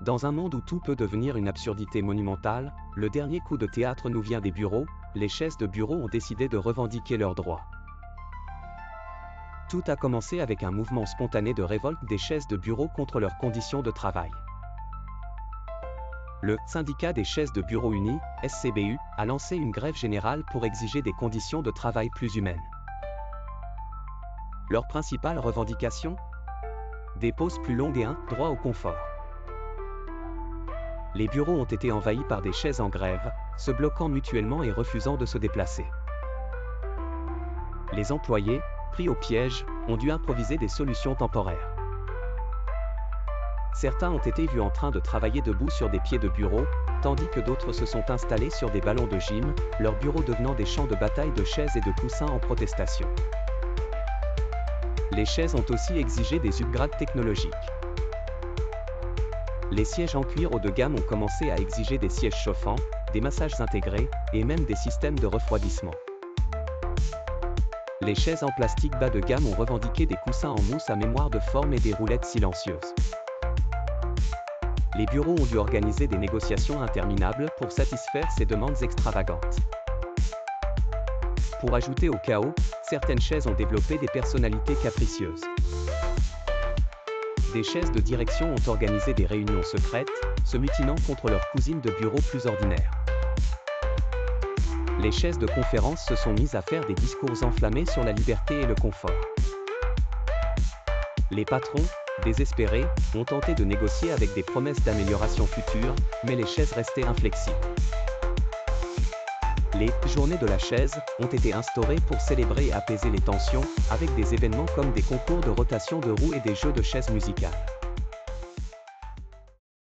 Dans un monde où tout peut devenir une absurdité monumentale, le dernier coup de théâtre nous vient des bureaux. Les chaises de bureau ont décidé de revendiquer leurs droits. Tout a commencé avec un mouvement spontané de révolte des chaises de bureau contre leurs conditions de travail. Le syndicat des chaises de bureau unis, SCBU, a lancé une grève générale pour exiger des conditions de travail plus humaines. Leur principale revendication ? Des pauses plus longues et un droit au confort. Les bureaux ont été envahis par des chaises en grève, se bloquant mutuellement et refusant de se déplacer. Les employés, pris au piège, ont dû improviser des solutions temporaires. Certains ont été vus en train de travailler debout sur des pieds de bureau, tandis que d'autres se sont installés sur des ballons de gym, leurs bureaux devenant des champs de bataille de chaises et de coussins en protestation. Les chaises ont aussi exigé des upgrades technologiques. Les sièges en cuir haut de gamme ont commencé à exiger des sièges chauffants, des massages intégrés, et même des systèmes de refroidissement. Les chaises en plastique bas de gamme ont revendiqué des coussins en mousse à mémoire de forme et des roulettes silencieuses. Les bureaux ont dû organiser des négociations interminables pour satisfaire ces demandes extravagantes. Pour ajouter au chaos, certaines chaises ont développé des personnalités capricieuses. Des chaises de direction ont organisé des réunions secrètes, se mutinant contre leurs cousines de bureau plus ordinaires. Les chaises de conférence se sont mises à faire des discours enflammés sur la liberté et le confort. Les patrons, désespérés, ont tenté de négocier avec des promesses d'amélioration future, mais les chaises restaient inflexibles. Les « Journées de la chaise » ont été instaurées pour célébrer et apaiser les tensions, avec des événements comme des concours de rotation de roues et des jeux de chaises musicales.